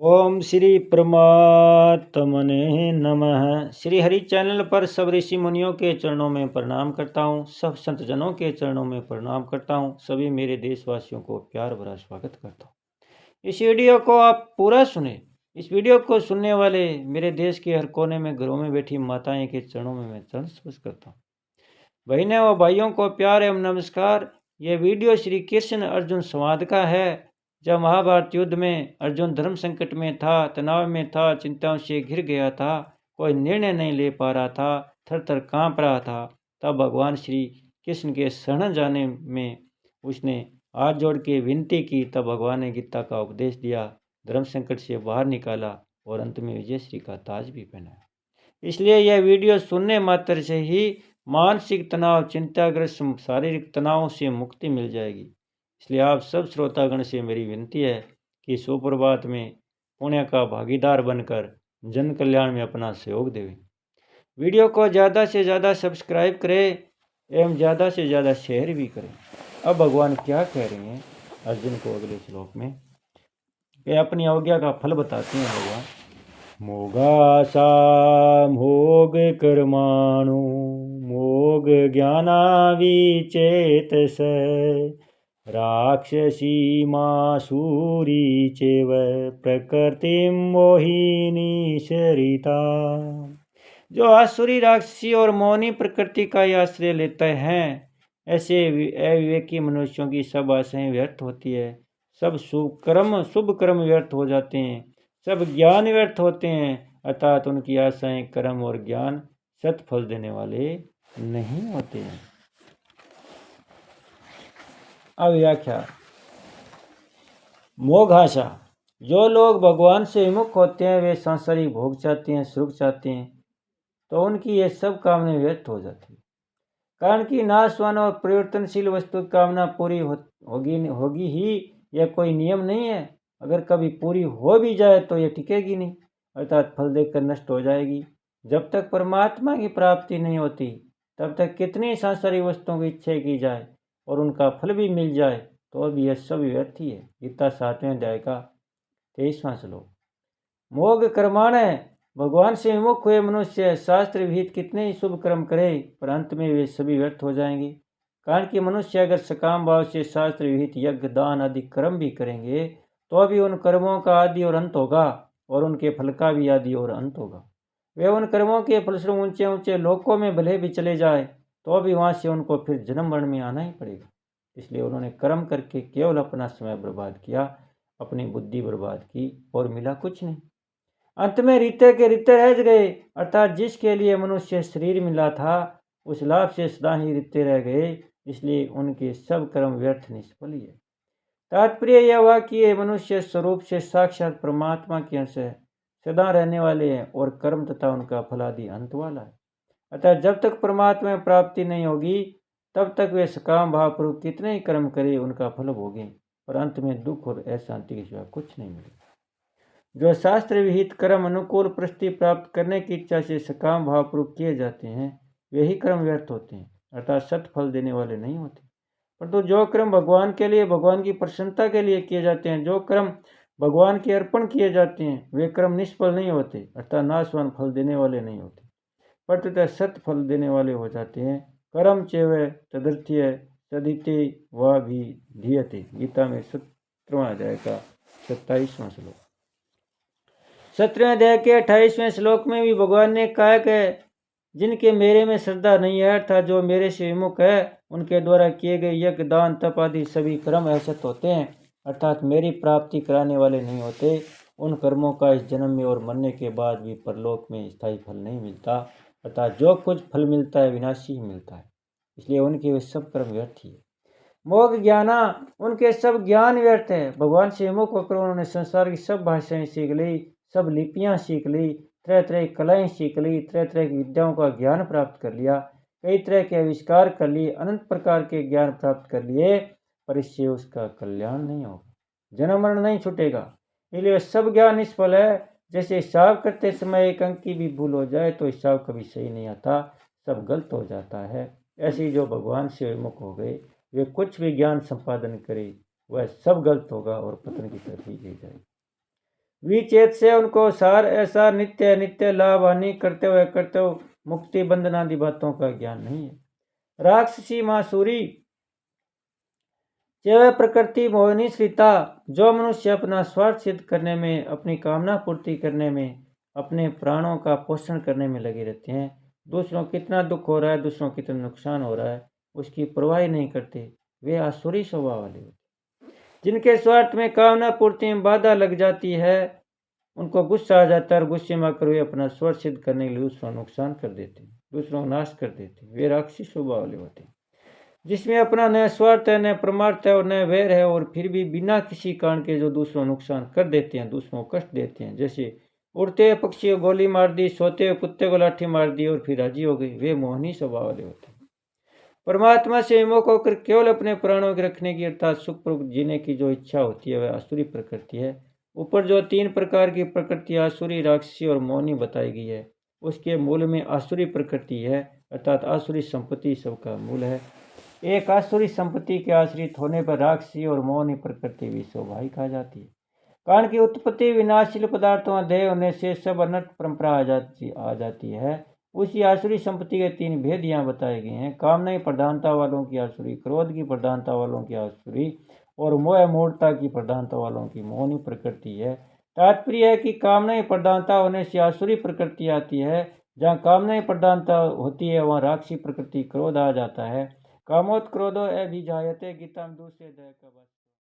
ओम श्री परमात्मने नमः। श्री हरि चैनल पर सब ऋषि मुनियों के चरणों में प्रणाम करता हूँ। सब संत जनों के चरणों में प्रणाम करता हूँ। सभी मेरे देशवासियों को प्यार भरा स्वागत करता हूँ। इस वीडियो को आप पूरा सुने। इस वीडियो को सुनने वाले मेरे देश के हर कोने में घरों में बैठी माताएं के चरणों में मैं चरण स्पर्श करता हूँ। बहनें व भाइयों को प्यार एवं नमस्कार। यह वीडियो श्री कृष्ण अर्जुन संवाद का है। जब महाभारत युद्ध में अर्जुन धर्म संकट में था, तनाव में था, चिंताओं से घिर गया था, कोई निर्णय नहीं ले पा रहा था, थर थर काँप रहा था, तब भगवान श्री कृष्ण के शरण जाने में उसने हाथ जोड़ के विनती की। तब भगवान ने गीता का उपदेश दिया, धर्म संकट से बाहर निकाला और अंत में विजय श्री का ताज भी पहनाया। इसलिए यह वीडियो सुनने मात्र से ही मानसिक तनाव, चिंताग्रस्त शारीरिक तनाव से मुक्ति मिल जाएगी। इसलिए आप सब श्रोतागण से मेरी विनती है कि सुप्रभात में पुण्य का भागीदार बनकर जन कल्याण में अपना सहयोग दें। वीडियो को ज़्यादा से ज़्यादा सब्सक्राइब करें एवं ज़्यादा से ज़्यादा शेयर भी करें। अब भगवान क्या कह रहे हैं अर्जुन को अगले श्लोक में, वे अपनी अवज्ञा का फल बताते हैं। भगवान मोगासा मोग कर्माणु मोग ज्ञानाविचेतस राक्षसी मासूरी चेव प्रकृति मोहिनी शरिता। जो आसुरी, राक्षसी और मोहिनी प्रकृति का आश्रय लेते हैं, ऐसे अविवेकी मनुष्यों की सब आशाएं व्यर्थ होती है। सब शुभ कर्म व्यर्थ हो जाते हैं। सब ज्ञान व्यर्थ होते हैं, अर्थात उनकी आशाएं, कर्म और ज्ञान सत्फल देने वाले नहीं होते हैं। अब व्याख्या। मोघाशा, जो लोग भगवान से विमुख होते हैं, वे सांसारिक भोग चाहते हैं, सुख चाहते हैं, तो उनकी ये सब कामनाएं व्यर्थ हो जाती है। कारण कि नाशवान और परिवर्तनशील वस्तु की कामना पूरी होगी ही, यह कोई नियम नहीं है। अगर कभी पूरी हो भी जाए तो यह टिकेगी नहीं, अर्थात फल देकर नष्ट हो जाएगी। जब तक परमात्मा की प्राप्ति नहीं होती, तब तक कितनी सांसारिक वस्तुओं की इच्छा की जाए और उनका फल भी मिल जाए तो भी यह सब व्यर्थ ही है। गीता 7वें अध्याय का 23वां श्लोक। मोग कर्माण है, भगवान से विमुख हुए मनुष्य शास्त्र विहित कितने ही शुभ कर्म करे, पर अंत में वे सभी व्यर्थ हो जाएंगे। कारण कि मनुष्य अगर सकाम भाव से शास्त्र विहित यज्ञ, दान आदि कर्म भी करेंगे तो भी उन कर्मों का आदि और अंत होगा और उनके फल का भी आदि और अंत होगा। वे उन कर्मों के फलस्वरूप ऊंचे ऊंचे लोकों में भले भी चले जाए तो भी वहां से उनको फिर जन्म मरण में आना ही पड़ेगा। इसलिए उन्होंने कर्म करके केवल अपना समय बर्बाद किया, अपनी बुद्धि बर्बाद की और मिला कुछ नहीं। अंत में रीते के रीते रह गए, अर्थात जिसके लिए मनुष्य शरीर मिला था उस लाभ से सदा ही रीते रह गए। इसलिए उनके सब कर्म व्यर्थ निष्फल ही है। तात्पर्य यह हुआ कि ये मनुष्य स्वरूप से साक्षात परमात्मा के अंश है, सदा रहने वाले हैं और कर्म तथा उनका फलादि अंत वाला है। अतः जब तक परमात्मा में प्राप्ति नहीं होगी तब तक वे सकाम भावपूर्वक कितने ही कर्म करे उनका फल भोगें, पर अंत में दुख और अशांति के सिवा कुछ नहीं मिलेगा। जो शास्त्र विहित कर्म अनुकूल परिस्थिति प्राप्त करने की इच्छा से सकाम भावपूर्वक किए जाते हैं, वे ही कर्म व्यर्थ होते हैं, अर्थात सत फल देने वाले नहीं होते। परंतु जो कर्म भगवान के लिए, भगवान की प्रसन्नता के लिए किए जाते हैं, जो कर्म भगवान के अर्पण किए जाते हैं, वे कर्म निष्फल नहीं होते, अर्थात नाशवान फल देने वाले नहीं होते, परंतु सत फल देने वाले हो जाते हैं। कर्म चैव तदर्थ्य सदिते व भी धीयते। गीता में 17वां अध्याय का 27वां श्लोक। 17वें अध्याय के 28वें श्लोक में भी भगवान ने कहा कि जिनके मेरे में श्रद्धा नहीं है, अर्थात जो मेरे से विमुख है, उनके द्वारा किए गए यज्ञ, दान, तप आदि सभी कर्म असत होते हैं, अर्थात मेरी प्राप्ति कराने वाले नहीं होते। उन कर्मों का इस जन्म में और मरने के बाद भी परलोक में स्थायी फल नहीं मिलता, अर्थात जो कुछ फल मिलता है विनाशी ही मिलता है। इसलिए उनके वे सब कर्म व्यर्थ ही है। मोग ज्ञाना, उनके सब ज्ञान व्यर्थ है। भगवान से विमुख होकर उन्होंने संसार की सब भाषाएं सीख ली, सब लिपियां सीख ली, तरह तरह की कलाएं सीख ली, तरह तरह की विद्याओं का ज्ञान प्राप्त कर लिया, कई तरह के आविष्कार कर लिए, अनंत प्रकार के ज्ञान प्राप्त कर लिए, पर इससे उसका कल्याण नहीं होगा, जन्म मरण नहीं छूटेगा। इसलिए सब ज्ञान निष्फल है। जैसे हिसाब करते समय एक अंक की भी भूल हो जाए तो हिसाब कभी सही नहीं आता, सब गलत हो जाता है। ऐसे जो भगवान से विमुख हो गए, वे कुछ भी ज्ञान संपादन करे वह सब गलत होगा और पतन की तरफ ही ले जाएगा। विचेत से उनको सार ऐसा नित्य नित्य लाभ हानि करते हुए मुक्ति बंधन आदि बातों का ज्ञान नहीं है। राक्षसी मासूरी वह प्रकृति मोहिनी श्रीता, जो मनुष्य अपना स्वार्थ सिद्ध करने में, अपनी कामना पूर्ति करने में, अपने प्राणों का पोषण करने में लगे रहते हैं, दूसरों कितना दुख हो रहा है, दूसरों कितना नुकसान हो रहा है, उसकी परवाह नहीं करते, वे आसुरी स्वभाव वाले होते हैं। जिनके स्वार्थ में कामना पूर्ति में बाधा लग जाती है, उनको गुस्सा आ जाता है और गुस्से में आकर वे अपना स्वार्थ सिद्ध करने के लिए दूसरों को नुकसान कर देते हैं, दूसरों को नाश कर देते हैं, वे राक्षसी स्वभाव वाले होते हैं। जिसमें अपना न स्वार्थ है, न परमार्थ है और न वैर है, और फिर भी बिना किसी कारण के जो दूसरों नुकसान कर देते हैं, दूसरों को कष्ट देते हैं, जैसे उड़ते हुए पक्षी को गोली मार दी, सोते हुए कुत्ते को लाठी मार दी और फिर राजी हो गई, वे मोहनी स्वभाव वाले होते हैं। परमात्मा से विमुख होकर केवल अपने प्राणों के रखने की अर्थात सुखपूर्वक जीने की जो इच्छा होती है, वह आसुरी प्रकृति है। ऊपर जो 3 प्रकार की प्रकृति आसुरी, राक्षसी और मोहनी बताई गई है, उसके मूल में आसुरी प्रकृति है, अर्थात आसुरी संपत्ति सबका मूल है। एक आसुरी संपत्ति के आश्रित होने पर राक्षसी और मोहनी प्रकृति भी स्वाभाविक आ जाती है। कारण की उत्पत्ति विनाशील पदार्थों देह होने से सब अनर्थ परंपरा आ जाती है। उसी आसुरी संपत्ति के 3 भेद यहाँ बताए गए हैं। कामना की प्रधानता वालों की आसुरी, क्रोध की प्रधानता वालों की आसुरी और मोह मूढ़ता की प्रधानता वालों की मोहनी प्रकृति है। तात्पर्य है कि कामना की प्रधानता होने से आसुरी प्रकृति आती है। जहाँ कामना की प्रधानता होती है, वहाँ राक्षसी प्रकृति क्रोध आ जाता है। कामोत क्रोधो अभिजायते, गीता में दूसरे अध्याय का